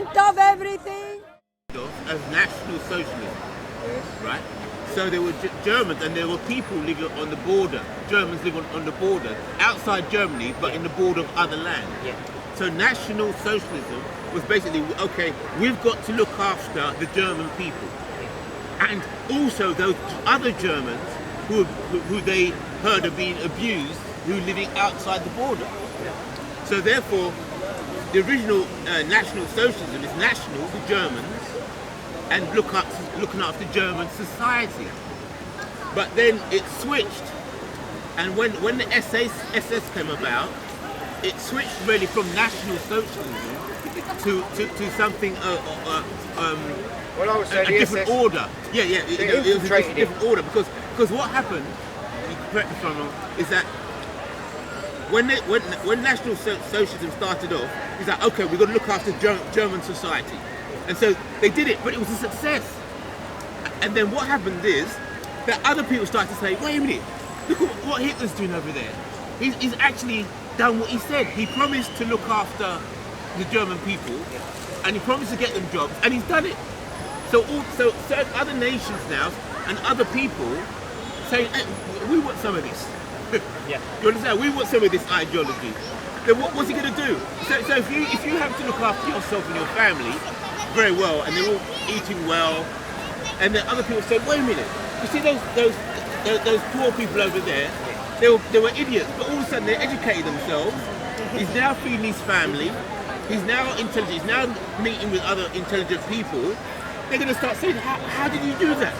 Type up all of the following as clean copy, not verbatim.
of everything. As National Socialism, right? So there were Germans and there were people living on the border, Germans living on the border, outside Germany, but in the border of other land. Yeah. So National Socialism was basically, okay, we've got to look after the German people. And also those other Germans who they heard are being abused, who are living outside the border. So therefore, the original National Socialism is national, the Germans, and looking after German society. But then it switched, and when the SS came about, it switched really from National Socialism to something well, I would say a different order. Yeah, it was a different order because what happened, you can correct me if I'm wrong, is that when National Socialism started off, it's like, okay, we've got to look after German society. And so they did it, but it was a success. And then what happened is that other people started to say, wait a minute, look at what Hitler's doing over there. He's actually done what he said. He promised to look after the German people, and he promised to get them jobs, and he's done it. So certain other nations now, and other people say, hey, we want some of this. Yeah. You understand? We want some of this ideology. Then what's he going to do? So if you have to look after yourself and your family very well, and they're all eating well, and then other people say, wait a minute, you see those poor people over there, they were idiots, but all of a sudden they educated themselves. He's now feeding his family. He's now intelligent. He's now meeting with other intelligent people. They're going to start saying, how did you do that?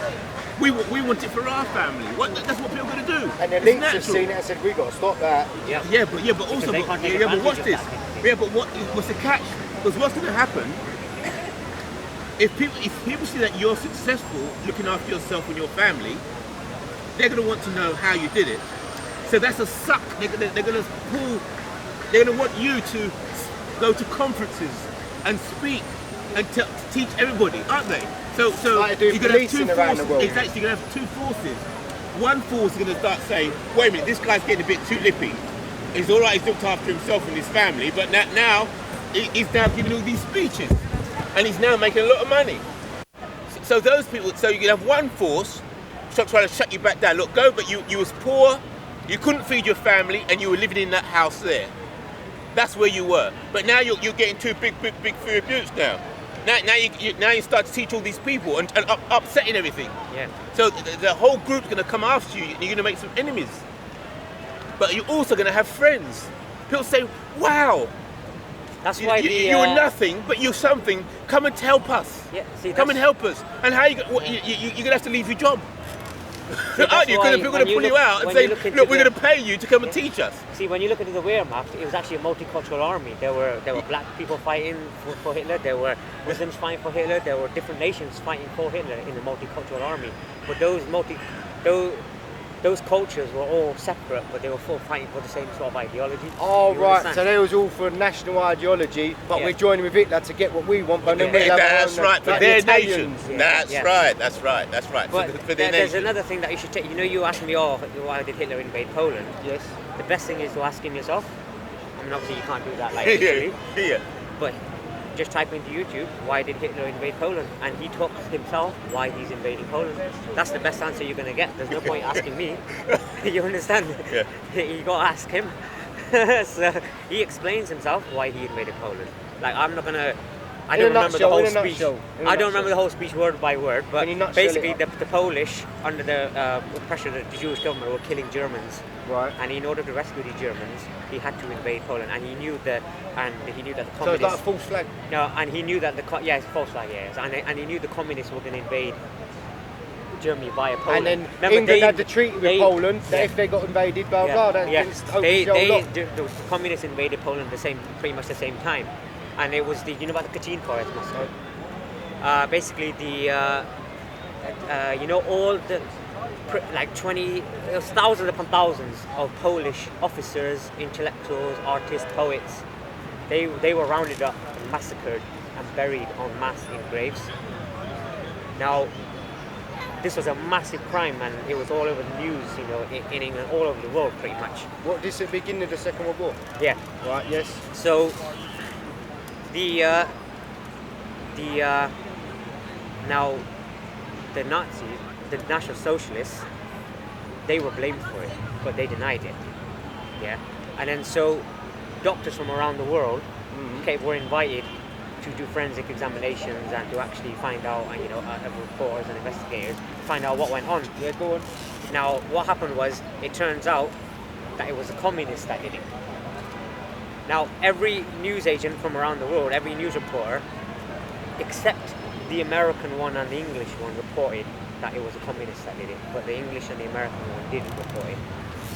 We want it for our family. That's what people are going to do. And the elites have seen it and said, we've got to stop that. Yeah, but also, but watch this. Yeah, but what's the catch? Because what's going to happen, if people see that you're successful looking after yourself and your family, they're going to want to know how you did it. So that's a suck. They're going to pull. They're going to want you to go to conferences and speak and teach everybody, aren't they? So like you're going to have two around the world. forces. Exactly, you're going to have two forces. One force is going to start saying, wait a minute, this guy's getting a bit too lippy. It's all right, he's looked after himself and his family, but now he's now giving all these speeches, and he's now making a lot of money. So those people, so you can have one force trying to shut you back down. Look, go, but you was poor, you couldn't feed your family, and you were living in that house there. That's where you were. But now you're getting too big for your boots now. Now you start to teach all these people and upsetting everything. Yeah. So the whole group's going to come after you. You're going to make some enemies. But you're also going to have friends. People say, wow, that's why you're nothing, but you're something. Come and help us. Yeah, see, come and help us. And how you're going to have to leave your job. Aren't you? Because people are going to pull you out and say, look, we're going to pay you to come and teach us. See, when you look into the Wehrmacht, it was actually a multicultural army. There were black people fighting for Hitler, there were Muslims fighting for Hitler, there were different nations fighting for Hitler in the multicultural army. But those cultures were all separate, but they were all fighting for the same sort of ideology. Oh, right, understand? So they was all for national ideology, but we're joining with Hitler to get what we want, but then we have That's right, for their nations. That's right. But for their there's nation. another thing that you should take. You know, you asked me, why did Hitler invade Poland? Yes. The best thing is to ask him yourself. I mean, obviously you can't do that like literally. Yeah. But just type into YouTube, why did Hitler invade Poland? And he talks himself why he's invading Poland. That's the best answer you're going to get. There's no point asking me. You understand? Yeah. You got to ask him. So he explains himself why he invaded Poland. Like, I'm not going to... I don't remember the whole speech. I don't remember the whole speech word by word, but basically the Polish, under the pressure of the Jewish government, were killing Germans. Right. And in order to rescue the Germans, he had to invade Poland, and he knew that the communists. So it's like a false flag. No, and he knew that it's a false flag, yes, and he knew the communists were going to invade Germany via Poland. And then England had the treaty with Poland that if they got invaded, blah blah. The communists invaded Poland pretty much the same time. And it was you know about the Katyn Forest massacre? Basically all the like 20, there was thousands upon thousands of Polish officers, intellectuals, artists, poets. They were rounded up and massacred and buried en masse in graves. Now, this was a massive crime, and it was all over the news, in England, all over the world, pretty much. What, this at the beginning of the Second World War? Yeah. Right, yes. So, the now the Nazis, the National Socialists, they were blamed for it, but they denied it. Yeah, and then so doctors from around the world were invited to do forensic examinations and to actually find out, and reporters and investigators find out what went on. Yeah, go on. Now, what happened was, it turns out that it was the communists that did it. Now, every news agent from around the world, every news reporter, except the American one and the English one, reported that it was the communists that did it, but the English and the American one didn't report it.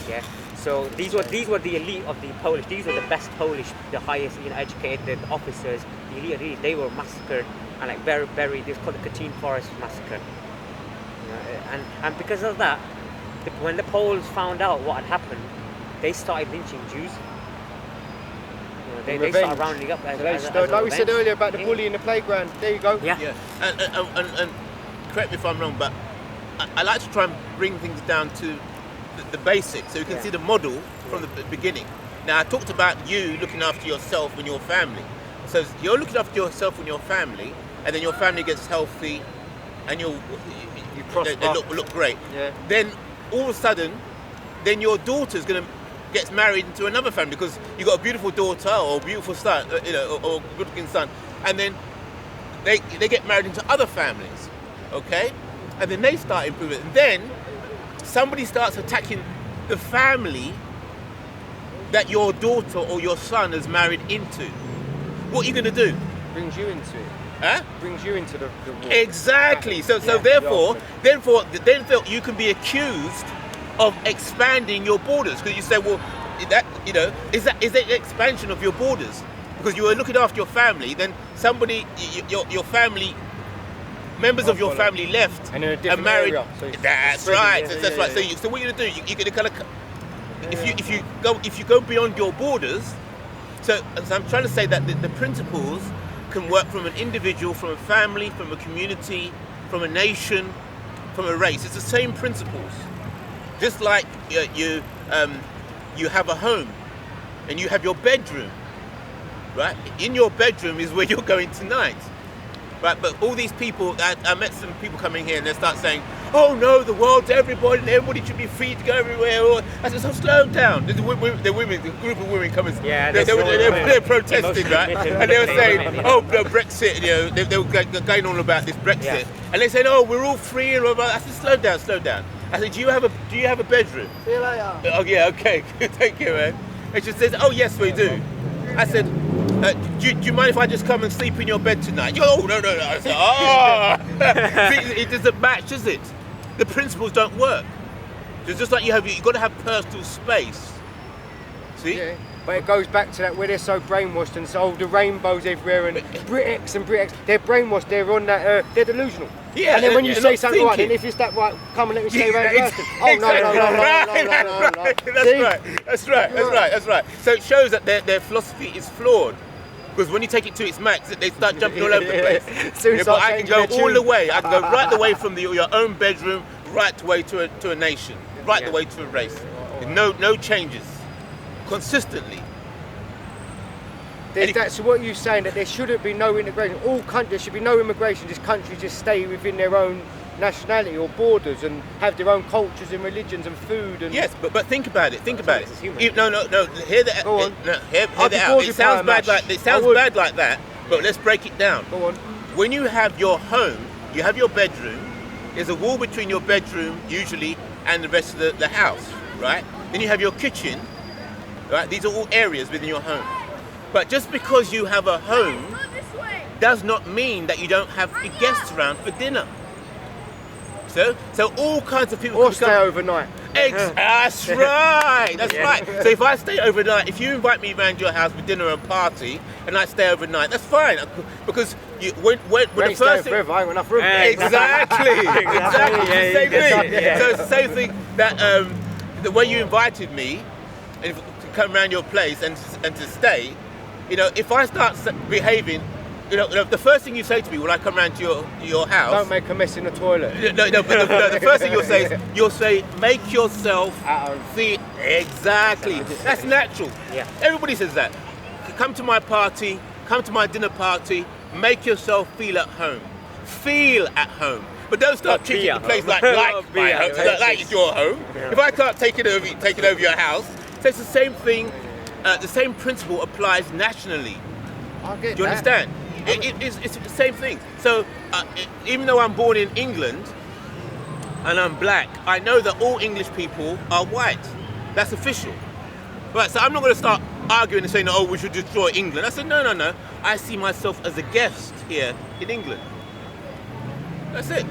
Yeah. So these were the elite of the Polish. These were the best Polish, the highest educated officers. The elite, they were massacred and like buried. It was called the Katyn Forest Massacre. And because of that, when the Poles found out what had happened, they started lynching Jews. They started rounding up as like we said earlier about the bully in the playground. There you go. Yeah. And correct me if I'm wrong, but I like to try and bring things down to the basics, so you can see the model from the beginning. Now, I talked about you looking after yourself and your family. So you're looking after yourself and your family, and then your family gets healthy, and you prosper. They look great. Yeah. Then all of a sudden, then your daughter's gets married into another family because you got a beautiful daughter or a beautiful son, or a good-looking son, and then they get married into other families, okay, and then they start improving, and then somebody starts attacking the family that your daughter or your son has married into. What are you going to do? Brings you into it. Huh? Brings you into the war. Exactly. So therefore, you can be accused of expanding your borders, because you say, well, is that expansion of your borders? Because you were looking after your family, then somebody, your family. Members of your family left and in a different married. Area, so that's right. That's right. So what you're gonna do? You're gonna kind of, if you go beyond your borders. So I'm trying to say that the principles can work from an individual, from a family, from a community, from a nation, from a race. It's the same principles. Just like you have a home, and you have your bedroom, right? In your bedroom is where you're going tonight. Right, but all these people, I met some people coming here and they start saying, oh no, the world's everybody and everybody should be free to go everywhere. I said, so slow down. The group of women coming, they're protesting, right? And they were saying, oh, no, Brexit, they were going on about this Brexit. Yeah. And they said, oh, we're all free and all that. I said, slow down. I said, do you have a bedroom? See you later. Oh yeah, okay, thank you, man. And she says, oh yes, we do. I said, do you mind if I just come and sleep in your bed tonight? Oh, no. I said, it doesn't match, does it? The principles don't work. It's just like you've got to have personal space. See? Yeah, but it goes back to that where they're so brainwashed and so the rainbows everywhere and Britex and Britex. They're brainwashed. They're on that. They're delusional. Yeah. And then when you say something right, then if it's that right, come and let me stay around the house. Oh no. That's right. So it shows that their philosophy is flawed. Because when you take it to its max, they start jumping all over the place. But I can go all the way. I can go right the way from your own bedroom, right the way to a nation, right the way to a race. No changes, consistently. That's what you're saying, that there shouldn't be no integration. There should be no immigration. Just countries just stay within their own nationality or borders and have their own cultures and religions and food. And yes, but think about it. Think about it. No. Hear that. Go on. Hear that out. It sounds bad like that. But let's break it down. Go on. When you have your home, you have your bedroom. There's a wall between your bedroom usually and the rest of the house, right? Then you have your kitchen, right? These are all areas within your home. But just because you have a home does not mean that you don't have guests around for dinner. So all kinds of people or stay overnight. That's right. That's right. So if I stay overnight, if you invite me around your house for dinner and party, and I stay overnight, that's fine. Because when the first thing, forever, I ain't got enough room. Exactly. Same thing. Yeah. So it's the same thing that the way you invited me to come around your place and to stay, if I start behaving. The first thing you say to me when I come round to your house... Don't make a mess in the toilet. No, but the first thing you'll say, make yourself feel... Exactly. That's natural. Yeah. Everybody says that. Come to my party, come to my dinner party, make yourself feel at home. Feel at home. But don't start treating the place like my home, like it's your home. Yeah. If I start taking over your house, so it's the same thing. The same principle applies nationally. I get Do you understand? It's the same thing. So even though I'm born in England and I'm black, I know that all English people are white. That's official. Right, so I'm not going to start arguing and saying, oh, we should destroy England. I said, no. I see myself as a guest here in England. That's it.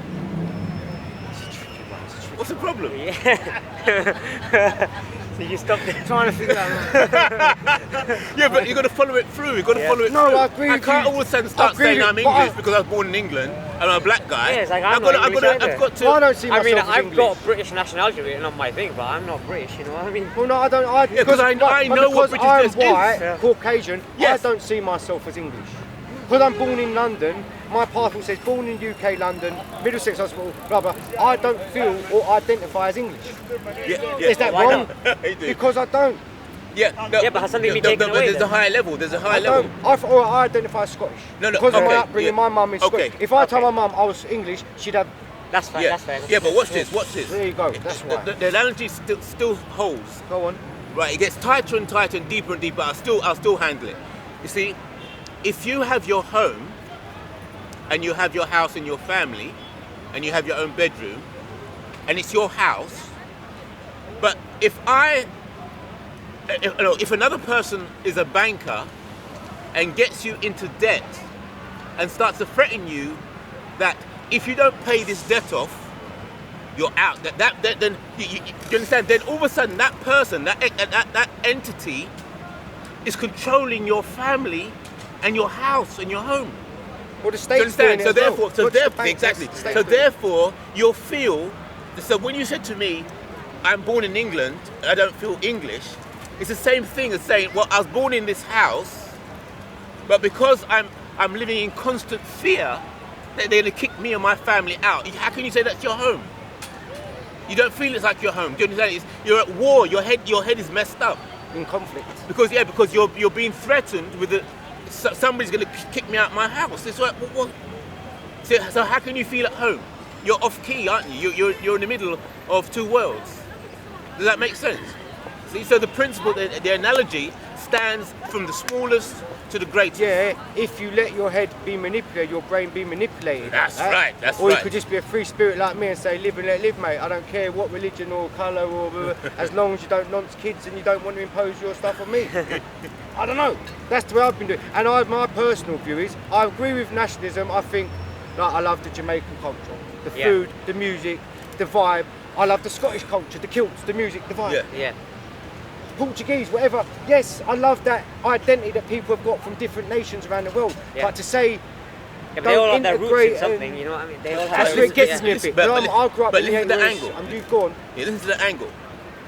What's the problem? Yeah. So you stopped trying to figure out. Yeah, but you've got to follow it through. You've got to follow it through. No, I agree. I can't all of a sudden start saying I'm English because I was born in England and I'm a black guy. Yeah, it's like I've got to. I don't see myself as I've English. got British nationality written on my thing, but I'm not British. You know what I mean? Well, no, I don't. Because I know what Britishness I'm white, is. Caucasian. Yes. I don't see myself as English. Because I'm born in London. My passport says born in UK, London, Middlesex Hospital, blah blah. I don't feel or identify as English. Yeah. Is that Why wrong? not? Because I don't. Yeah, but has something been taken away There's then? a higher level. There's a higher I level. don't. I identify as Scottish. No, because of my okay, upbringing, yeah. my mum is Scottish. Okay. If I told my mum I was English, she'd have. That's fair. Yeah, That's fair. yeah, but watch this. There you go. That's why. The analogy still holds. Go on. Right, it gets tighter and tighter and deeper. I'll still handle it. You see, if you have your home, and you have your house and your family, and you have your own bedroom, and it's your house, but if another person is a banker and gets you into debt and starts to threaten you that if you don't pay this debt off, you're out. Then you understand? Then all of a sudden, that person, that entity, is controlling your family and your house and your home. Well, the state's doing it as well. Exactly. So therefore, you'll feel. So when you said to me, "I'm born in England, I don't feel English," it's the same thing as saying, "Well, I was born in this house, but because I'm living in constant fear that they're going to kick me and my family out." How can you say that's your home? You don't feel it's like your home. Do you understand? You're at war. Your head is messed up. In conflict. Because you're being threatened with somebody's going to kick me out of my house. It's like, what? So how can you feel at home? You're off key, aren't you? You're in the middle of two worlds. Does that make sense? See, so the principle, the analogy stands from the smallest to the greatest. Yeah, if you let your head be manipulated, your brain be manipulated. That's like right. That's or right. You could just be a free spirit like me and say, live and let live, mate. I don't care what religion or colour or as long as you don't nonce kids and you don't want to impose your stuff on me. I don't know. That's the way I've been doing. And my personal view is, I agree with nationalism. I think, like, I love the Jamaican culture, the food, the music, the vibe. I love the Scottish culture, the kilts, the music, the vibe. Yeah. Portuguese, whatever. Yes, I love that identity that people have got from different nations around the world. Yeah. But to say, Yeah, but they all have their roots in something, and you know what I mean? They all have that's their where it roots. gets me a bit. I grew up but in listen to the 80s. angle. You've gone. Yeah, listen to the angle.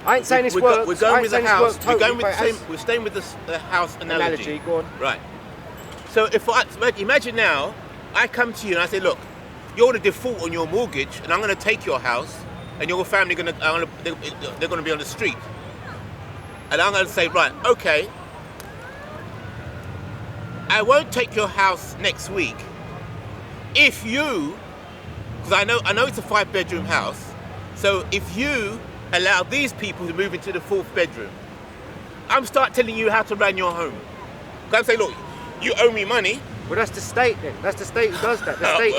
I ain't saying this We're works. going with the house. Totally, We're staying with the house analogy. Go on. Right. So imagine now, I come to you and I say, look, you're going to default on your mortgage, and I'm going to take your house, and your family they're going to be on the street. And I'm going to say, right, okay, I won't take your house next week if you, because I know it's a 5-bedroom house, so if you allow these people to move into the 4th bedroom, I'm start telling you how to run your home. I'm saying, look, you owe me money. Well, that's the state then. That's the state who does that. The state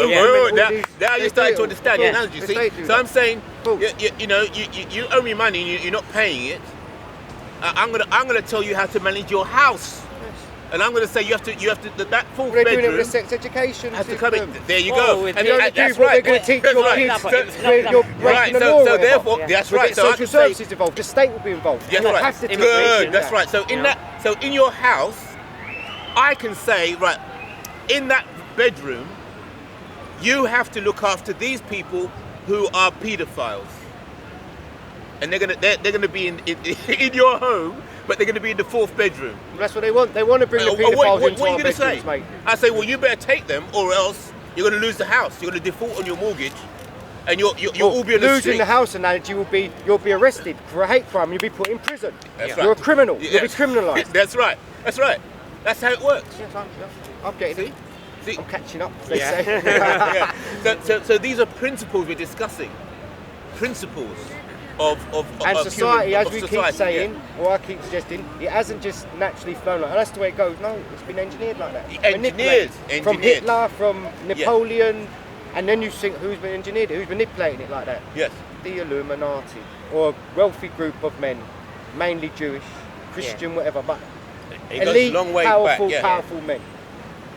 now you're starting to understand the analogy. See? So I'm saying, Cool. you owe me money and you're not paying it. I'm gonna tell you how to manage your house, and I'm gonna say you have to that 4th They're bedroom doing it with the sex education has to come in. system. There you Oh, go. with And the only that's do what right. they're going to teach That's your right. kids. Right. You're Right. breaking the So law. therefore, Yeah. that's We'll right. get So I social can say, services involved. The state will be involved. yes, You'll right. have to take Good. it. That's right. So in your house, I can say, right, in that bedroom, you have to look after these people who are paedophiles, and they're gonna be in your home, but they're gonna be in the 4th bedroom. That's what they want. They want to bring the paedophiles what into are you our gonna say? bedrooms, mate. I say, well, you better take them, or else you're gonna lose the house. You're gonna default on your mortgage, and you'll all be on the Losing street. the house analogy will be you'll be arrested for a hate crime. You'll be put in prison. That's You're right. a criminal. Yeah. You'll be criminalised. That's right. That's right. That's how it works. Yes, I'm getting it. See, I'm catching up, they Yeah. say. yeah. So these are principles we're discussing. Principles of And of society, human, as of we society, keep saying, or I keep suggesting, it hasn't just naturally flown like that. That's the way it goes. No, it's been engineered like that. Engineered. From Hitler, from Napoleon, and then you think who's been engineered it, who's manipulating it like that? Yes. The Illuminati, or a wealthy group of men, mainly Jewish, Christian, whatever, but It goes a elite, long way powerful, back. Yeah. powerful men.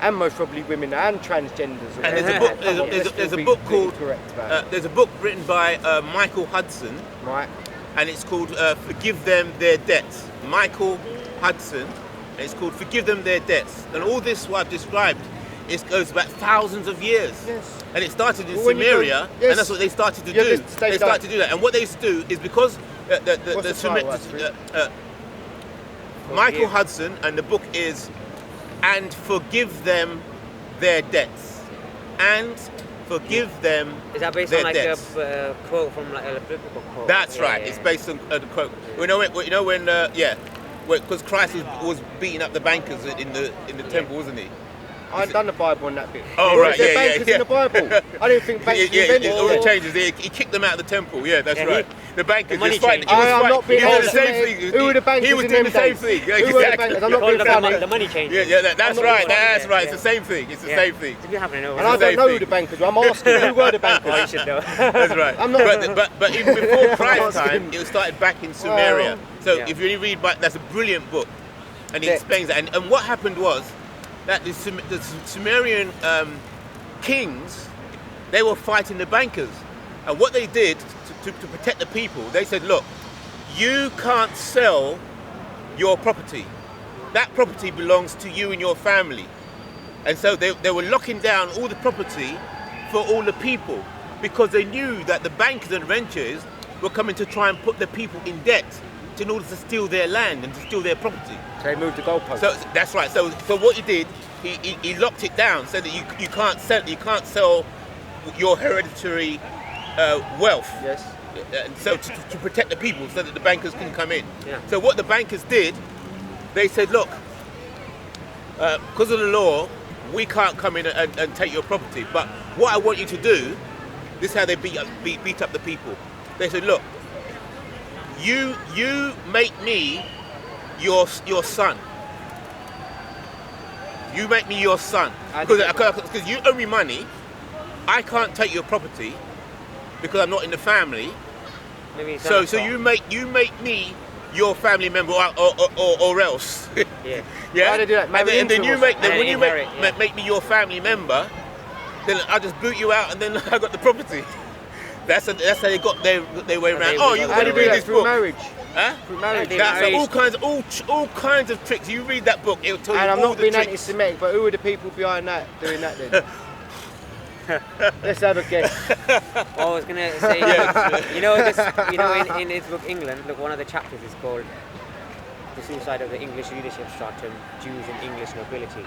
And most probably women and transgenders. And there's a book. There's a book called. Correct about it. There's a book written by Michael Hudson, Right. and it's called "Forgive Them Their Debts." Michael Hudson, and it's called "Forgive Them Their Debts." And all this what I've described, it goes back thousands of years. Yes. And it started in Well, when you go- Sumeria, yes. and that's what they started to Yeah, do. this- They started to do that, and what they used to do is because What's the title, actually? Michael Hudson, and the book is "And Forgive Them Their Debts," and forgive them. Is that based their on like debts. a quote from like a biblical quote? That's Yeah, right. yeah, It's yeah. based on the quote. Because Christ was beating up the bankers in the temple, wasn't he? I've done the Bible on that bit. Oh, Well, right, they're yeah, yeah, bankers yeah. in the Bible. I didn't think banks Yeah, invented all the it. changes. He kicked them out of the temple. Yeah, that's Yeah, right. The bankers. the money he was fighting. changers. He was I'm fighting. not being He was doing the same anti-Semitic. thing. Who were the bankers He was in doing them the same days? thing. Yeah, Who were the exactly. bankers? I'm You not call being them funny. the money changers. Yeah, that's I'm not right. being That's funny. right. Yeah. It's the same thing. It's the Yeah. same thing. If you happen to know, And I the same don't know who thing. the bankers were. I'm asking who were the bankers. oh, you should know. That's right. I'm not- But even before Christ's asking. time, it was started back in Sumeria. So Yeah. if you read back, that's a brilliant book, and it Yeah. explains that. And what happened was that the Sumerian kings, they were fighting the bankers, and what they did to protect the people, they said, look, you can't sell your property. That property belongs to you and your family. And so they were locking down all the property for all the people, because they knew that the bankers and rentiers were coming to try and put the people in debt in order to steal their land and to steal their property. They moved the goalpost. So that's right. So what he did, he locked it down, so that you can't sell your hereditary wealth. Yes. And so to protect the people, so that the bankers can come in. Yeah. So what the bankers did, they said, look, because of the law, we can't come in and take your property. But what I want you to do, this is how they beat up the people. They said, look, you make me your son. You make me your son. Because you owe me money. I can't take your property because I'm not in the family. Maybe So you make me your family member, or else. Yeah. Yeah. Why they do that? And then Marry you into make us. then And when you inherit, yeah. make me your family member, then I just boot you out, and then I got the property. That's how they got their way around. they- Oh, you How got do to you do read that? this Through book. marriage. Huh? Through marriage. They That's married. all kinds of tricks. You read that book, it'll tell you And I'm all not the being tricks. anti-Semitic, but who are the people behind that, doing that then? Let's have a guess. I was gonna say, in his book England, look, one of the chapters is called "The Suicide of the English Leadership Stratum: Jews and English Nobility."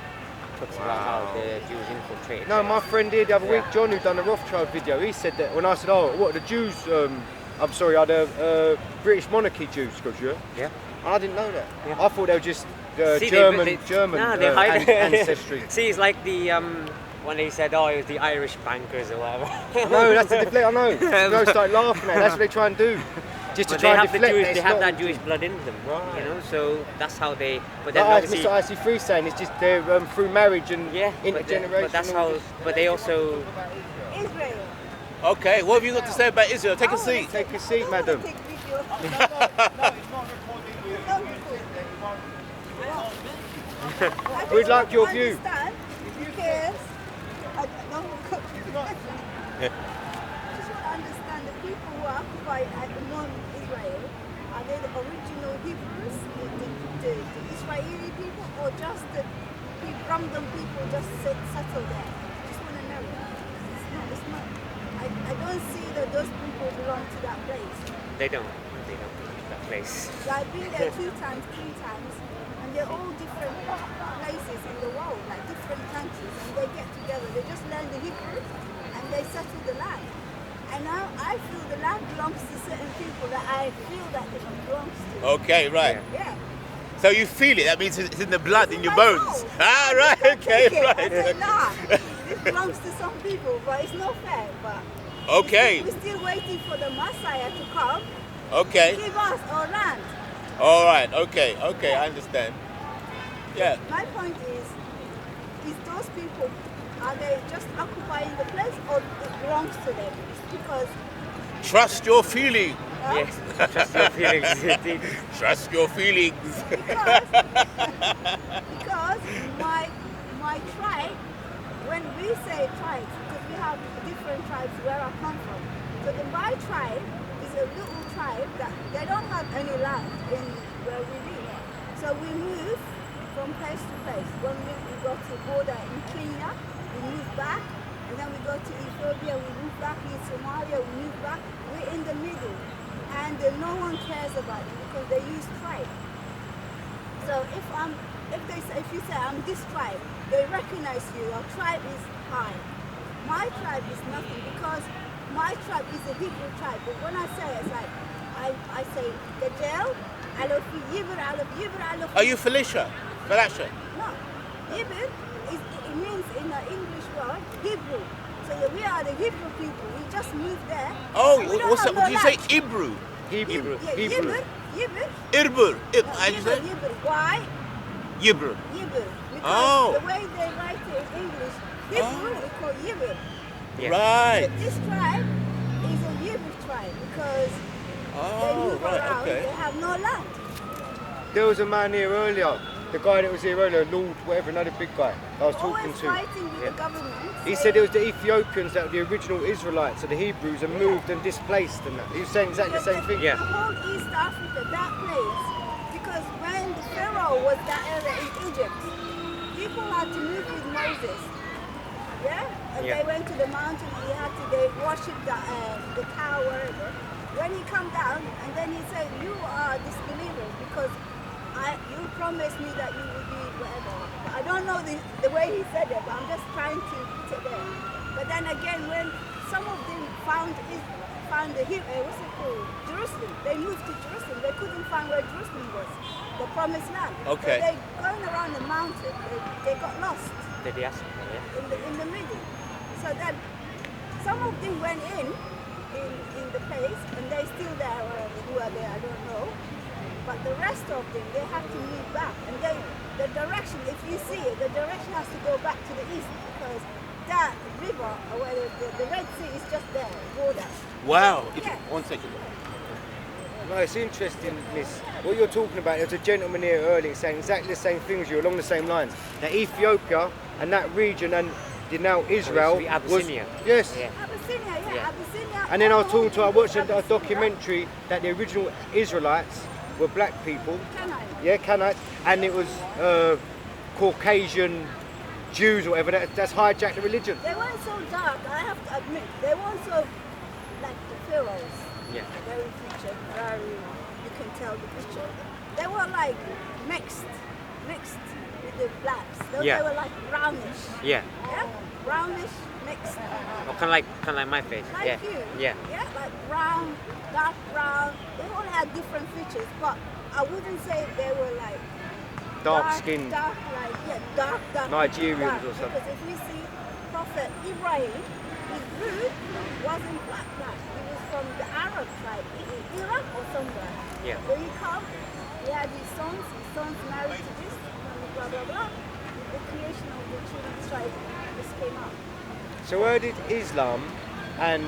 Talks about how the Jews infiltrated. No, my friend here the other week, John, who done the Rothschild video, he said that when I said, oh, what are the Jews, I'm sorry, are the British monarchy Jews? He goes, yeah. Yeah. I didn't know that. Yeah. I thought they were just See, German Nah, they hide ancestry. See, it's like the when they said, "Oh, it was the Irish bankers or whatever." No, that's the deflect. I know. You know, start laughing at it. That's what they try and do. Just to But try they and have the deflect. Jewish, that they it's have not that Jewish blood in them, Right. you know. So that's how they. But then Like obviously, Mr. IC3 saying, it's just they're through marriage and yeah. intergenerational. But that's how. But they also. Israel. Okay, what have you got to say about Israel? Take a seat. Take a seat, madam. Take video. We'd like your view. Understand, because I don't just want to understand the people who are occupied at the moment Israel, are they the original Hebrews, the Israeli people, or just the random people just settle there? Just want to know. It's not. I don't see that those people belong to that place. They don't. They don't. That place. So I've been there 2 times, 3 times, and they're all different places in the world, like different countries, and they get together. They just learn the Hebrew, and they settle the land. And now I feel the land belongs to certain people that I feel that it belongs to. Okay, right. Yeah. So you feel it. That means it's in the blood, in your my bones. soul. Ah, right. I Okay, take it. I right. say, nah, this belongs to some people, but it's not fair. But Okay. we're still waiting for the Messiah to come Okay. give us our land. All right. Okay. Okay. I understand. Yeah. My point is those people, are they just occupying the place or it belongs to them? Because Trust your feelings. Yes, trust your feelings. Indeed. Trust your feelings. because my tribe, when we say tribes, because we have different tribes where I come from. So my tribe is a little tribe that they don't have any land in where we live. So we move from place to place. When we go to border in Kenya, we move back, and then we go to Ethiopia, we move back in Somalia, we move back. We're in the middle, and no one cares about it because they use tribe. So if you say I'm this tribe, they recognize you. Your tribe is high. My tribe is nothing because my tribe is a Hebrew tribe. But when I say it, it's like I say Gajel, Alofi Yibir, Alofi. Are you Felicia? Felicia? No, Yibir it means in the English word Hebrew. So we are the Hebrew people. We just moved there. Oh, We don't what's have that? Did you say land. Hebrew? Hebrew. Yeah, Hebrew. Yibir. Irbur. No, How do you say? Yibir. Why? Yibru. Yibir. Because Oh. the way they write it in English, Hebrew is called Yibir. Yeah. Right. But this tribe is a Yibir tribe because they Oh, move right. around, Okay. they have no land. There was a man here earlier, the guy that was here earlier, Lord whatever, another big guy I was talking Always to. fighting with the government. He said it was the Ethiopians that were the original Israelites, so the Hebrews are moved and displaced and that. He was saying exactly the same thing. Yeah. The whole East Africa, that place, because when the Pharaoh was that area in Egypt, people had to move with Moses. Yeah? And Yeah. they went to the mountain, they worshipped the cow, wherever. When he come down, and then he said, you are disbelievers because you promised me that you would be whatever. I don't know the way he said it, but I'm just trying to put it there. But then again, when some of them found the what's it called? Jerusalem. They moved to Jerusalem. They couldn't find where Jerusalem was, the promised land. Okay. So they going around the mountain. They got lost The diaspora, yeah. in the middle. So then some of them went in the place, and they still there, or who are they? I don't know. But the rest of them, they have to move back. And the direction, if you see it, the direction has to go back to the east because that river, or the Red Sea is just there, border. Wow. Yeah. One second. No, it's interesting, Miss. What you're talking about, there's a gentleman here earlier saying exactly the same thing as you, along the same lines. That Ethiopia and that region and now Israel to be Abyssinia. Yes. Yeah. Abyssinia, Yeah. Abyssinia. And then I was all talking to, I over watched a Abyssinia. documentary that the original Israelites were black people. Canaanite. Yeah, Canaanites, and it was Caucasian Jews or whatever. That's hijacked the religion. They weren't so dark, I have to admit. They weren't so like the pharaohs. Yeah. Very picture, very, you can tell the picture. They were like mixed with the blacks. Yeah. They were like brownish. Yeah. Yeah? Brownish mixed. Or kind of like my face. Like Yeah. you. Yeah. Yeah, like brown, dark brown. They all had different features, but I wouldn't say they were like Dark skinned. Dark, like, yeah, dark. Nigerians dark. or something. Because if we see Prophet Ibrahim, his root wasn't black. He was from the Arab tribe, Iraq or somewhere. Yeah. So he come, he had his sons married to this, and blah, blah, blah. The creation of the children's tribe just came out. So where did Islam and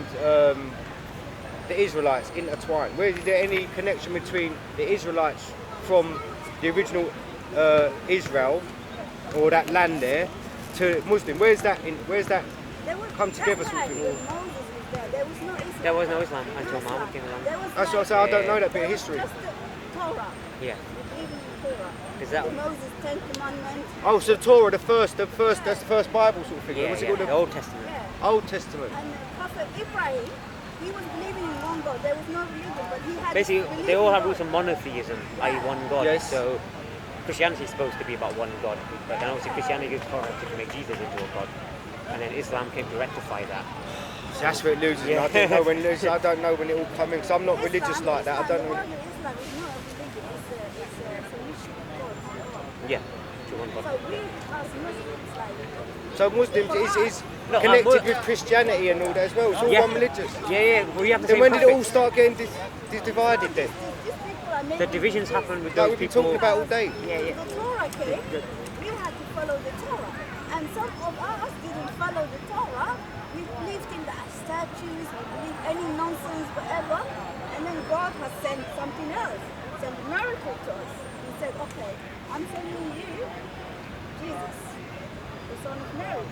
the Israelites intertwine? Where is there any connection between the Israelites from the original Israel or that land there to Muslim? Where's that come together? That's Something? when Moses was there. There was no Islam. There was no Islam No until Islam. Muhammad came along. There was That's what I like- say. I don't know that bit there of was history. Just the Torah. Yeah. Even the Torah. Is that- the Moses 10 Commandments? Oh, so Torah, that's the first Bible sort of thing. Yeah, What's it yeah. called? The Old Testament. Yeah. Old Testament. And Prophet Ibrahim, he was believing in one God. There was no religion, but he had Basically, belief they all in have God. roots of monotheism, i.e. one God. Yes. So Christianity is supposed to be about one God, but then obviously Christianity is trying to make Jesus into a God, and then Islam came to rectify that. So that's where it loses. Yeah. I don't know when it loses. I don't know when it all comes in. Cause I'm not religious like that. I don't know. The word Islam is not a religion. It's a mission of God. Yeah, to one God. So we as Muslims, like, So Muslims is No, connected with Christianity and all that as well. It's all Yeah. one religious. Yeah, we have the Then same when did it all prophet. start getting divided then? these people are The making divisions this. happen with Like those we've been people. talking about all day. Yeah, yeah. The Torah came, we had to follow the Torah. And some of us didn't follow the Torah. We believed in the statues, we believed any nonsense, whatever. And then God has sent something else, sent a miracle to us. He said, okay, I'm sending you Jesus, the son of Mary.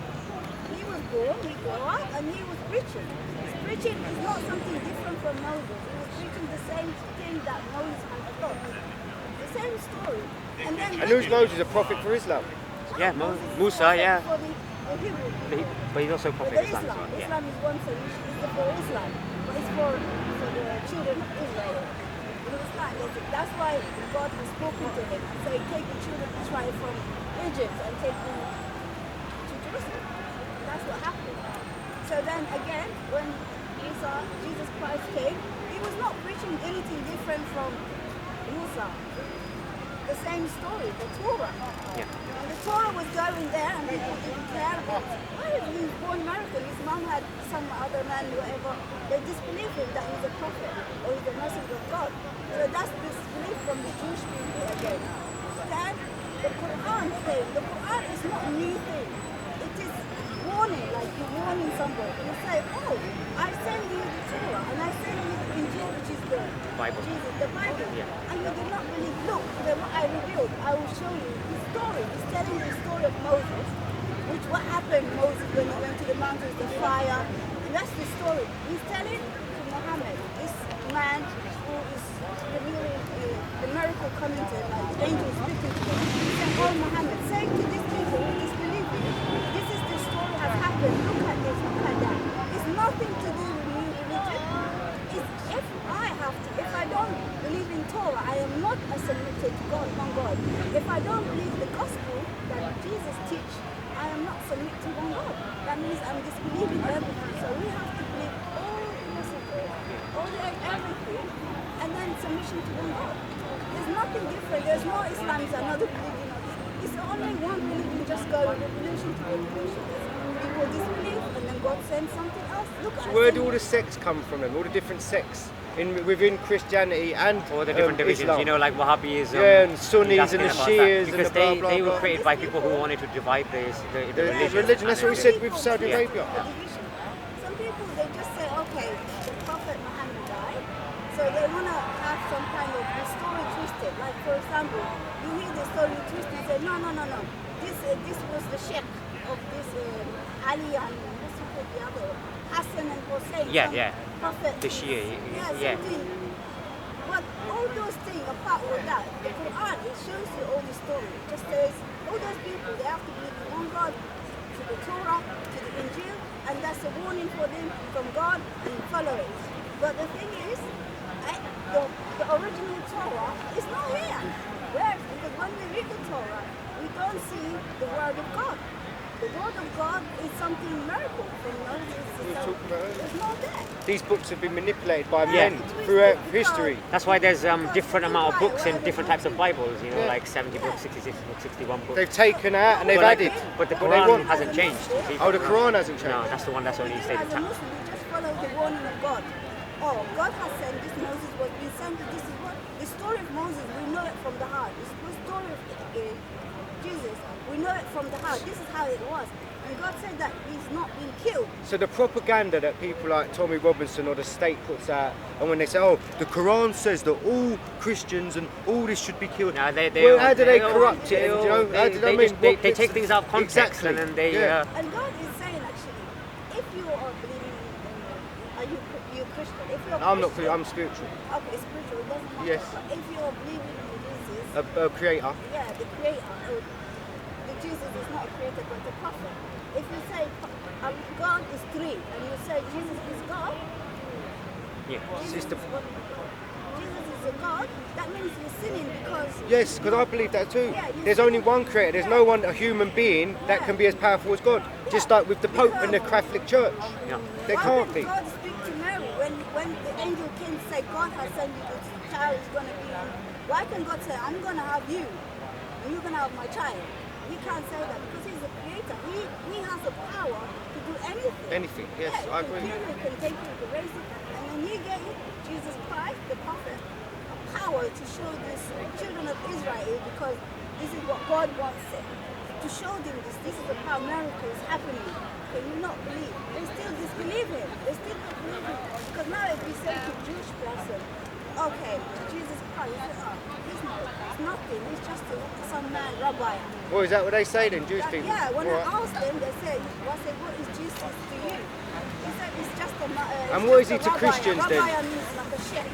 He was born, he grew up, and he was preaching. His preaching is not something different from Moses. He was preaching the same thing that Moses had taught. The same story. And then And who's Moses, a prophet for Islam? Yeah, Moses is Musa, prophet yeah. for the Hebrew people. But he's also For prophet the Islam as Islam. well. Yeah. Islam is one solution. It's for Islam. But it's for the children of Israel. You understand? That's why God has spoken to him and said, take the children of Israel from Egypt and take them to Jerusalem. That's what happened. So then again, when Jesus Christ came, he was not preaching anything different from Musa. The same story, the Torah. Yeah. And the Torah was going there and people didn't care about why he was born American. His mom had some other man, whatever. They disbelieved him that he's a prophet or he's a messenger of God. So that's disbelief from the Jewish people again. Then the Quran came. The Quran is not a new thing. It is warning, like you're warning somebody. You say, oh, I send you the Torah and I send you the Injil, which is the Bible. Jesus, the Bible. Yeah. And you do not believe, look, what I revealed, I will show you the story. He's telling the story of Moses, which what happened Moses when he went to the mountains, the fire, and that's the story. He's telling to Muhammad, this man who is revealing the miracle coming to him, like the angel speaking to him. He said, oh Muhammad, say to these people who disbelieve you, this is the story has happened, look at this, look at that. It's nothing to do with new religion. If I don't believe in Torah, I am not submitted to God, one God. If I don't believe the gospel that Jesus teach, I am not submitted to one God. That means I'm disbelieving everything. So we have to believe all the messages, everything, and then submission to one God. There's nothing different. There's no Islam is another religion. It's only one religion, just go revolution to revolution. People disbelieve and then God sends something else. Look, So where do all the sects come from then? All the different sects within Christianity and All the different divisions, Islam. you know, like Wahhabism. Yeah, and Sunnis and the Because Shias and the blah, blah, they were blah. created by people who wanted to divide the The religion, that's what we said with Saudi Arabia. Some people, they just say, okay, the Prophet Muhammad died, so they want to have some kind of the story twisted. Like, for example, you hear the story twisted, say, no. This was the sheikh of this Ali and what's the other, Hassan and Hussein. Yeah. Prophet. The Shia, Yeah, something. But all those things, apart from that, the Quran, it shows you all the story. It just says, all those people, they have to believe in one God, to the Torah, to the Injil, and that's a warning for them from God and follow it. But the thing is, the original Torah is not here. Where? Because when we read the Torah, we don't see the word of God. The word of God is something miracle from Moses. It's not there. These books have been manipulated by Yeah. men throughout history. That's why there's different amount of books in different types of Bibles, you know, like 70 books, 66 books, 61 books. They've taken out and they've But added. But the what they Quran want. hasn't changed. Oh, the Quran hasn't No, changed. that's the one that's only As stated. a Muslim, we just follow the warning of God. Oh, God has said this Moses was being sent. This is what the story of Moses. We know it from the heart. The story of Jesus. We know it from the heart. This is how it was. And God said that he's not been killed. So the propaganda that people like Tommy Robinson or the state puts out, and when they say, oh, the Quran says that all Christians and all this should be killed. No, How do they corrupt it? They, You know, how do they take things out of context Exactly. and then they. Yeah. And God is saying actually, if you are believing in, are you Christian? If you're I'm not. Christian, I'm spiritual. Okay, spiritual. It doesn't matter. Yes. But if you are believing in Jesus, A creator. yeah, the creator, the Jesus is not a creator but a prophet. If you say God is three and you say Jesus is God, Yeah. Jesus is a God, that means you're sinning because Yes, because I believe that too. Yeah, There's only one creator. There's no one, a human being, that can be as powerful as God. Just like with the Pope and the Catholic Church. Yeah. They why can't did be. God speak to Mary when the angel came and said God has sent you, this child is going to be. Why can God say I'm going to have you? and you can have my child. He can't say that because he's a creator. He has the power to do anything. Anything, yes, yeah, I agree. He can take you to raise it, and then he gave Jesus Christ, the prophet, a power to show these children of Israel, because this is what God wants it. To show them this is how miracle is happening. Can you not believe? They still disbelieve him. They still don't believe him. Because now if we say to a Jewish person, okay, Jesus Christ, it's nothing. He's just some man, rabbi. Well, is that what they say then, Jewish people? Yeah, when Right. I asked them, they say, what is Jesus to you? He said, it's just a And what is he to Christians then? Rabbi means like a sheikh.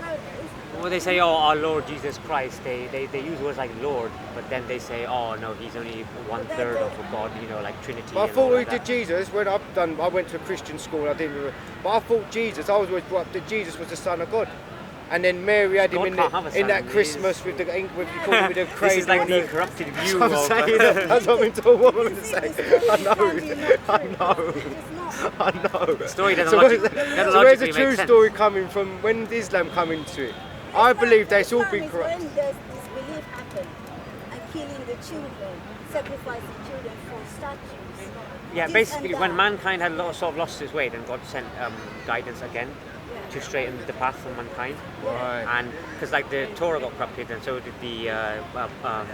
So Well, they say, oh, our Lord Jesus Christ. They use words like Lord, but then they say, oh no, he's only 1/3 of a God, like Trinity. But I and thought all we like did that. Jesus when I went to a Christian school. I didn't, but I thought Jesus. I was always brought up that Jesus was the Son of God, and then Mary had him God in, can't have a in son, that he Christmas is- with the ink, with the cradle. This is like and the corrupted view I'm of. saying that's what I'm into a woman to see, say. the story I is know, sadly not I true. know, It's not. I know. The story doesn't So logic- where's doesn't so where's the logically true make sense. story coming from? When did Islam come into it? I believe they all been Islam is corrupt. when there's disbelief happen and killing the children, sacrificing children for statues. Yeah, This basically, and when that. mankind had sort of lost its way, then God sent guidance again to straighten the path for mankind. Right. And because like the Torah got corrupted, and so did the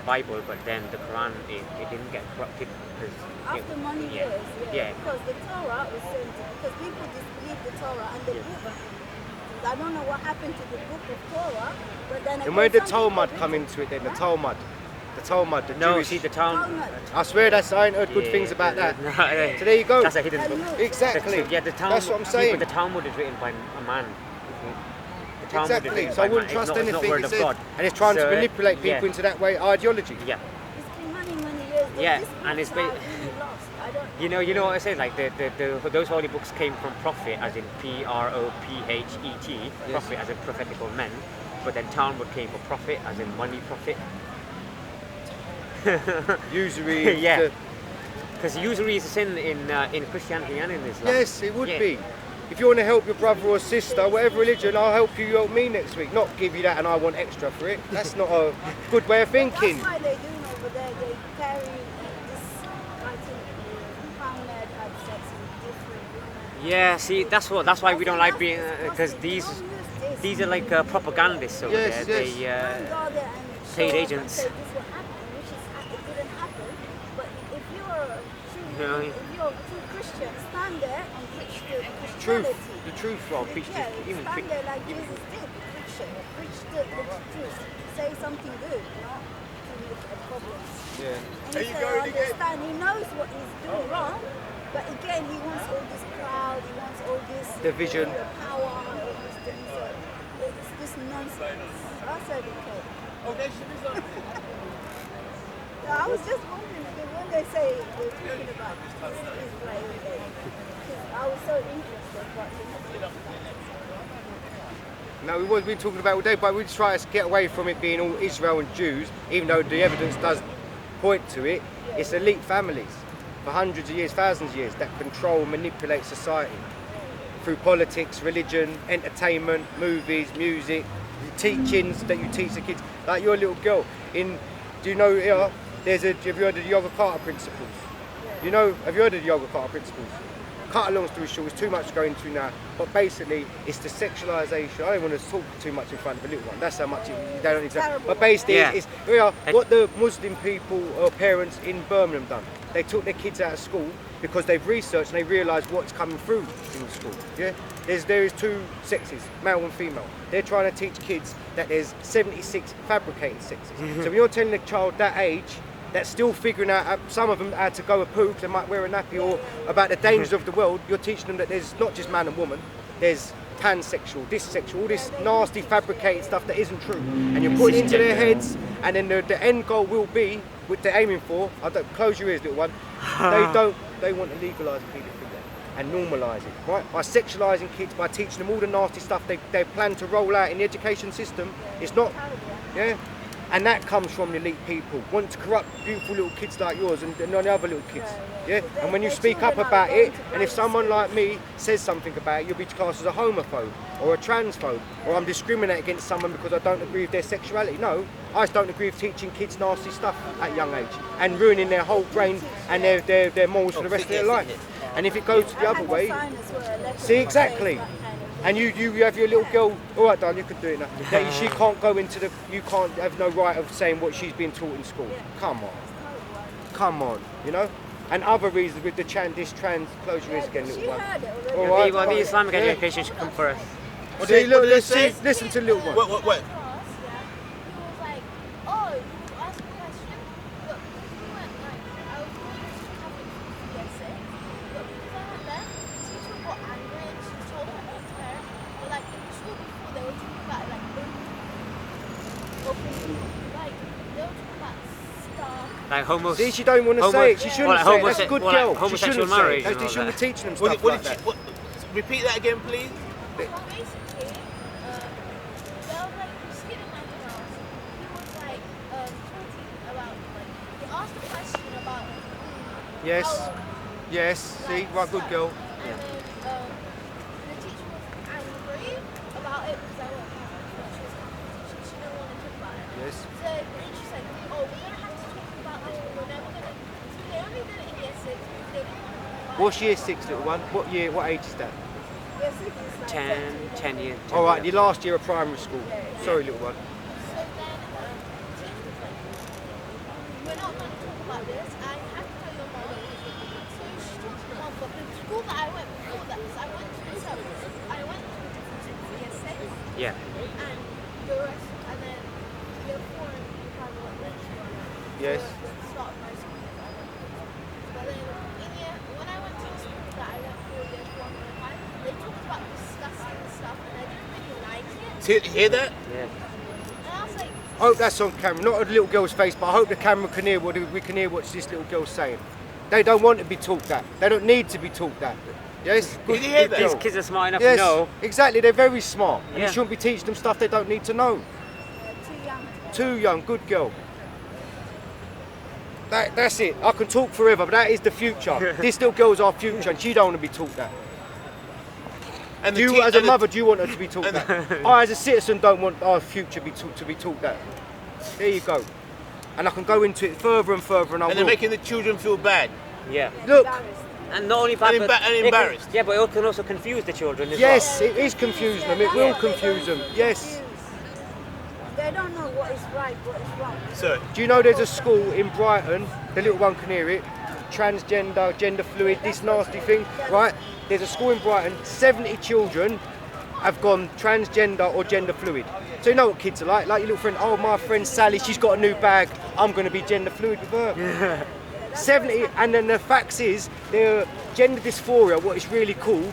Bible, but then the Quran it didn't get corrupted because After many yeah. years, Yeah. because the Torah was sent, because people disbelieve the Torah and the book. I don't know what happened to the book of Torah, but then And where again, did some people Talmud read come it. into it then? The Talmud. The Talmud, the No, Jewish. see the Talmud. Talmud. I swear that's I ain't heard good things about that. So there you go. That's a hidden book. Talmud. Exactly. Yeah, the Talmud. That's what I'm see, saying. but the Talmud is written by a man. The Talmud is Exactly. written So I by wouldn't man. trust It's not anything word it of says. God. And it's trying to So, manipulate people yeah. into that way ideology. Yeah. It's been many years. Yeah, These and it's books are ba- really lost. I don't You know what I say? Like those holy books came from prophet, as in prophet, prophet as in prophetical men. But then Talmud came from prophet, as in money prophet. Usury. Yeah. Because usury is a sin in Christianity and in Islam. Yes, it would Yeah. be. If you want to help your brother or sister, whatever religion, I'll help you help me next week. Not give you that and I want extra for it. That's not a good way of thinking. That's why they do over there. They carry this writing. Muhammad had sex with different women. Yeah, see, that's why we don't like being because Disgusting. these Don't use this. these are like propagandists over Yes, there. yes. They Don't go there and paid show us agents. and say this will happen, which is it didn't happen. But if you're a Yeah. if you're a true Christian, stand there and preach the Truth. Christianity. The truth, Rob. preach Yeah, even stand preach. there like Jesus did. Preach the truth. Say something good, not to make a problem. Yeah. And he said, understand, he knows what he's doing wrong, but again, he wants all this crowd, he wants all this Division. power, all these things. So it's this nonsense. I said, okay. No, I was just wondering because when they say they're talking about this Israel day, I was so interested, but No, we've been talking about it all day, but we just try to get away from it being all Israel and Jews, even though the evidence does point to it. It's elite families for hundreds of years, thousands of years that control and manipulate society through politics, religion, entertainment, movies, music, teachings that you teach the kids. Like your little girl do you know here, have you heard of the Yoga Carter principles? Have you heard of the Yoga Carter principles? Cut a long story short, it's too much to go into now, but basically it's the sexualisation. I don't want to talk too much in front of a little one, that's how much they don't exactly. But basically, Yeah. it's what the Muslim people or parents in Birmingham done. They took their kids out of school because they've researched and they realised what's coming through in school. Yeah, there is two sexes, male and female. They're trying to teach kids that there's 76 fabricated sexes. So when you're telling a child that age, that's still figuring out, some of them how to go a poo, 'cause they might wear a nappy, or about the dangers of the world, you're teaching them that there's not just man and woman, there's pansexual, dissexual, all this nasty fabricated stuff that isn't true. And you're putting it into their heads, and then the end goal will be, what they're aiming for, close your ears little one, they want to legalise paedophilia and normalise it, right? By sexualising kids, by teaching them all the nasty stuff they plan to roll out in the education system. It's not, yeah? And that comes from the elite people, want to corrupt beautiful little kids like yours and the other little kids. Yeah. And when you speak up about it, and if someone like me says something about it, you'll be classed as a homophobe or a transphobe, or I'm discriminating against someone because I don't agree with their sexuality. No, I just don't agree with teaching kids nasty stuff at a young age and ruining their whole brain and their morals for the rest of their life. And if it goes the other way, see exactly. And you have your little girl, all right, darling, you can do it now. That she can't go into you can't have no right of saying what she's being taught in school. Come on, you know. And other reasons with the trans, close your ears again, little one. All right, the Islamic education should come first. See, look, listen to little one. What? Like see, she don't want to say it. She shouldn't say it. That's a good girl. Like she shouldn't say it. She shouldn't be teaching them stuff like that. Repeat that again, please. Yes. Yes. See, right, good girl. And then the teacher was angry about it because I went back. She didn't want to talk about it. Yes. So then she said, "Oh, we're gonna have to talk about this, but we're never gonna." So they only did it in year 6. They didn't want to talk about What's year 6, little one? What year? What age is that? Year 6 is like 10 years. All right, the last year of primary school. Sorry, little one. So then the teacher was like, "We're not going to talk about this. I have to tell your mom." So she told her mom, but the school that I went before that, because I went to the service. I went to year 6. Yeah. And the rest, and then year 4 and private went to Yes. the start of my school. But then when I went to the school that I went for year 4 and 5, they talked about discussing stuff and I didn't really like it. Hear that? Yeah. And I was like, I hope that's on camera, not a little girl's face, but I hope the camera can hear we can hear what this little girl's saying. They don't want to be taught that. They don't need to be taught that. Yes? Did you hear that? These kids are smart enough Yes, to know. exactly. They're very smart. And Yeah. you shouldn't be teaching them stuff they don't need to know. too young. Too young, good girl. That's it. I can talk forever, but that is the future. This little girl's our future, and she don't want to be taught that. And Do you, as a mother, do you want her to be taught that? I, as a citizen, don't want our future to be taught that. There you go. And I can go into it further and further, and I and will. they're making the children feel bad. Yeah. Look, And not only that, And but and it can- embarrassed. Yeah, but it can also confuse the children as yes, it is confusing them. It will confuse them. Yes. They don't know what is right, what is wrong. So, Do you know there's a school in Brighton, the little one can hear it, transgender, gender fluid, this nasty thing, right? There's a school in Brighton, 70 children have gone transgender or gender fluid. So you know what kids are like your little friend, oh my friend Sally, she's got a new bag, I'm going to be gender fluid with her. 70, and then the facts is, the gender dysphoria, what it's really called,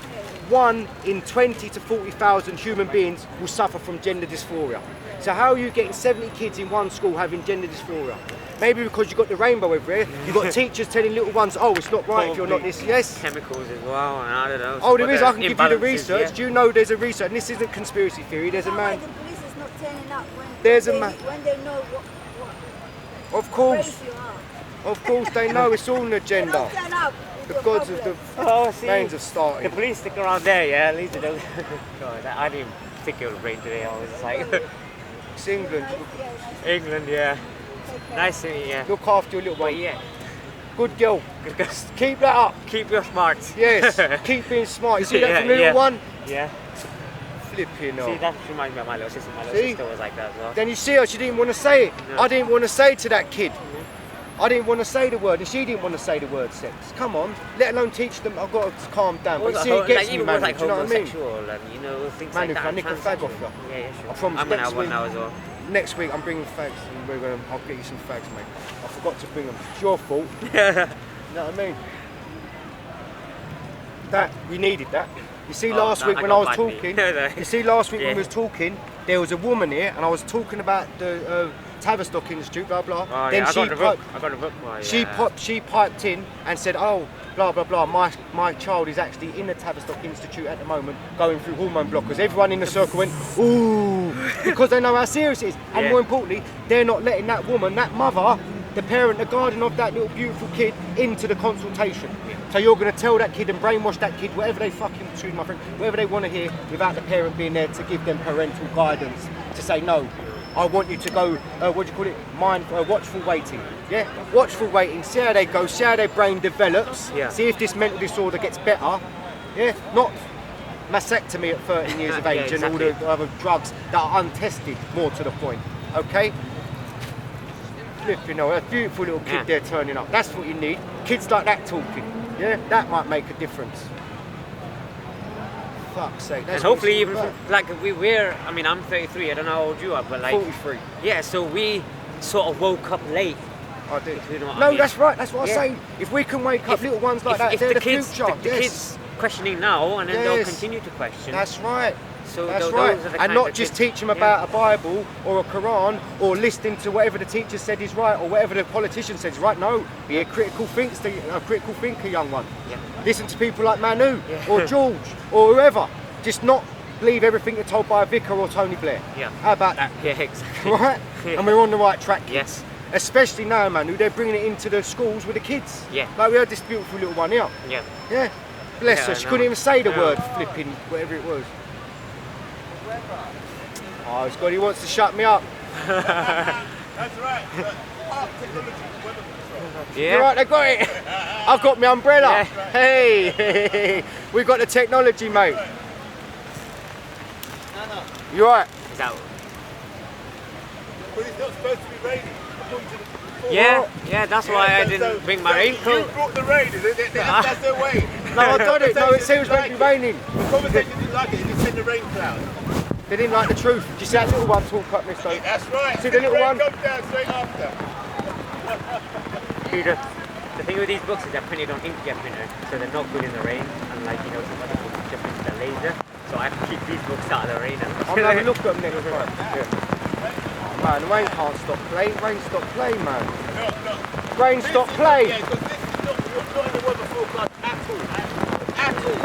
1 in 20 to 40,000 human beings will suffer from gender dysphoria. So how are you getting 70 kids in one school having gender dysphoria? Maybe because you've got the rainbow everywhere, you've got teachers telling little ones, oh, it's not right if you're not this, yes? chemicals as well, and I don't know. Oh, there is, I can give you the imbalances, research. yeah. Do you know there's a research, and this isn't conspiracy theory, there's a Why man, the police is not turning up There's a man- when they know what of course, race you are. of course they know it's all an They agenda. don't turn up with The your gods of the problem. Oh, see, reigns of the starting. police stick around there, yeah, at least they don't. God, I didn't think it would rain today, I was just like, It's England. England, yeah. Nice to meet you, yeah. Look after your little But one. yeah, Good girl. just Keep that up. keep your smarts. Yes. Keep being smart. You see that Yeah, from little yeah. one? Yeah. Flipping See, hell. that reminds me of my little sister. My little See? sister was like that as well. Then you see her, she didn't want to say it. No. I didn't want to say to that kid. I didn't want to say the word, and she didn't want to say the word sex. Come on, let alone teach them. I've got to calm down. But you see, it gets me, even man. with like Do you know what I mean? homosexual and you know things Manu, like that. can I nick a fag off you? Yeah, yeah, sure. I promise I'm gonna next have one week. now as well. Next week I'm bringing fags, and I'll get you some fags, mate. I forgot to bring them. It's your fault. You know what I mean? That we needed that. You see, Oh, last no, week I when I got was bad meat. talking, No. you see, last week when Yeah. we was talking, there was a woman here, and I was talking about the Tavistock Institute, blah blah. Oh, Then yeah, I she got the book. I got the book. Boy, yeah. She piped in and said, oh, blah blah blah. My child is actually in the Tavistock Institute at the moment, going through hormone blockers. Everyone in the circle went, ooh, because they know how serious it is. And Yeah. more importantly, they're not letting that woman, that mother, the parent, the guardian of that little beautiful kid, into the consultation. So you're going to tell that kid and brainwash that kid, whatever they fucking, excuse my friend, whatever they want to hear, without the parent being there to give them parental guidance, to say, no, I want you to go, what do you call it, watchful waiting. Yeah, watchful waiting, see how they go, see how their brain develops, Yeah. see if this mental disorder gets better. Yeah, not mastectomy at 13 years of Yeah, age and all exactly. the other drugs that are untested, more to the point, okay? You know, a beautiful little kid Yeah. there turning up. That's what you need. Kids like that talking. Yeah, that might make a difference. Fuck's sake. And That's hopefully, what even it's all like we're. I mean, I'm 33. I don't know how old you are, but about. like, 43. yeah. So we sort of woke up late. I do. If you know what I No, mean. that's right. That's what Yeah. I say. If we can wake up little ones like that, if they're the kids, future. the Yes. kids questioning now, and then they'll Yes. continue to question. That's right. So That's those right. are the And kind not of just kids- teach them yeah. about a Bible or a Quran or listening to whatever the teacher said is right or whatever the politician says is right. No, be a critical thinker, young one. Yeah. Listen to people like Manu Yeah. or George or whoever. Just not believe everything you're told by a vicar or Tony Blair. Yeah. How about that? Yeah, exactly. Right? Yeah. And we're on the right track. Yes. Especially now, Manu, they're bringing it into the schools with the kids. Yeah. Like we had this beautiful little one here. Yeah. Yeah. Bless Yeah, her. I She know. couldn't even say the No. word flipping, whatever it was. Oh, it's God, he wants to shut me up. That's right. Park technology, weather control. Yeah. You're right, they got it. I've got my umbrella. Yeah. Hey, we got the technology, mate. You right? Is that? But it's not supposed to be raining. According to the Yeah. That's why I didn't bring my You raincoat. brought the rain, is it? That's their way. No, I got it. No, it said it was meant to be raining. The conversation didn't like it. It said the rain cloud. They didn't like the truth. Did you see that little one talk up this way? That's right. See the little rain one? comes down straight after. Dude, the thing with these books is they're printed on inkjet printer, so they're not good in the rain. And like some other books just print the laser, so I have to keep these books out of the rain. I'm gonna have a look at them next time. Yeah. Man, the rain can't stop play. Rain stop play, man. No. Rain stop play. Yeah, because this is not in the weather forecast at all. At all.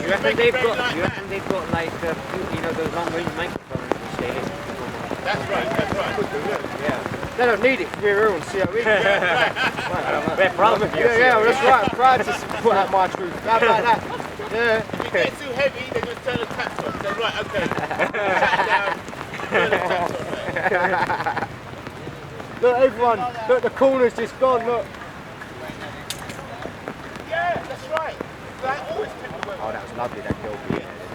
You reckon they've got like those long range microphones which they listen to? That's right. Yeah. They don't need it. We're on COE. We're proud of you. Yeah, well, that's right. I'm proud to put out my truth. How about that? Yeah. If it gets too heavy, they just turn the taps on. Say, right, okay. Shut down. Turn the taps on. Look, everyone. Look, the corner's just gone. Look. Yeah, that's right. That always took the weather. Oh, that was lovely, that girl.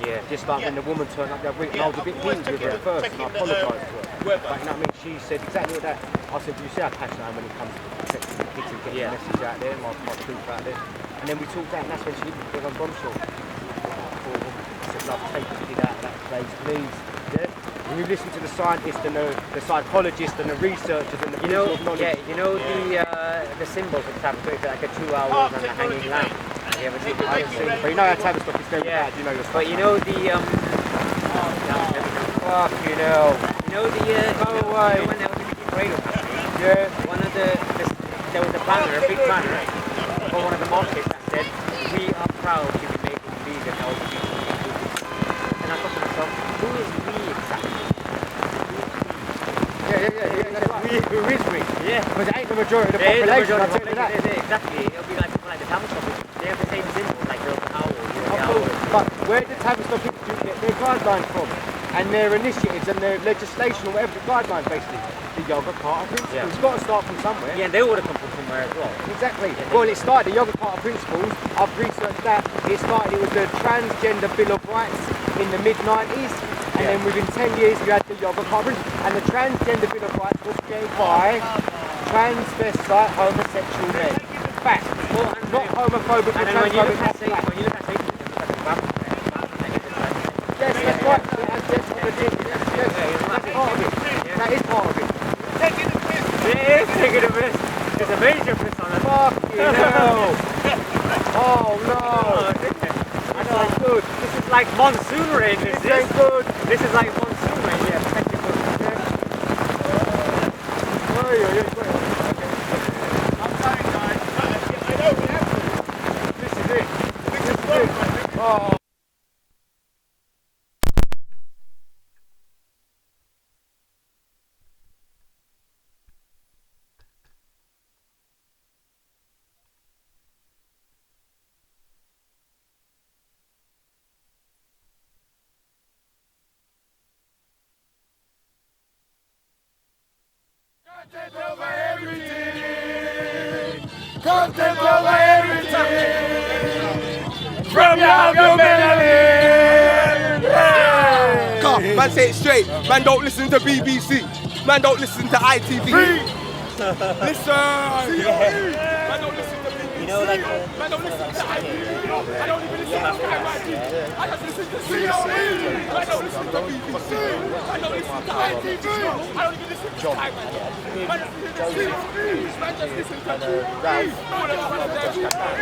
Yeah. Just like when the woman turned up the other week, and I was a bit peeved with her at first, and I apologised to her. weather. But you know what I mean? She said exactly what that. I said, do you see how passionate I am when it comes to protecting the kids and getting Yeah. the message out there, my truth out there? And then we talked out, and that's when she hit me with a bombshell. I said, love, take the kid out of that place, please. Yeah? When you listen to the scientists and the psychologists and the researchers and the people of knowledge. The symbols of Tavistock, like a 2 hours and a hanging lamp. You ever see I haven't seen it, but you know how Tavistock is very bad, you know your stuff. But you know the Fucking hell. you know the Go away. when there was a big parade was happening, Yeah. one of there was a banner, a big banner for one of the markets that said, "We are proud to be making vegan LGBT inclusive." And I thought to myself, who is we exactly? Yeah. That's right. Who is we? Yeah. Because it ain't the majority of the There is a population, majority I'll of tell you that. population, exactly. It'll be like people like the Tavistock, they have the same symbols, like the owl, the Of owl. course, but where did Tavistock Institute get their guidelines from? And their initiatives and their legislation or whatever the guidelines basically? The Yoga Carter Principles. Yeah. It's got to start from somewhere. Yeah, they would have come from somewhere as well. Exactly. Well, it started, the Yoga Carter Principles, I've researched that. It was the Transgender Bill of Rights in the mid-90s. And then within 10 years you had the Yoga Carter Principles. And the Transgender Bill of Rights was created by transvestite homosexual men. Fact. Not homophobic or And then when you look transphobic. at Satanism, look at the Bible, Yes, that's right. That's what it is. Yes, that's part of it. That is part of it. Taking the piss. it is taking a piss. There's a major piss on it. Fucking hell. Oh no. That's like good. This is like monsoon rain. This ain't good. This is like monsoon rain. Yeah, technical. Come take over everything. From your melody. Come, man, say it straight. Man, don't listen to BBC. Man, don't listen to ITV. Listen. Man, don't listen to BBC. You know, like man, don't listen to ITV. I don't even listen to Sky TV. I just listen to COE. I don't listen to BBC. I don't listen to ITV. I don't even listen to Sky TV. Man, just listen to COE. Man, just listen to TV.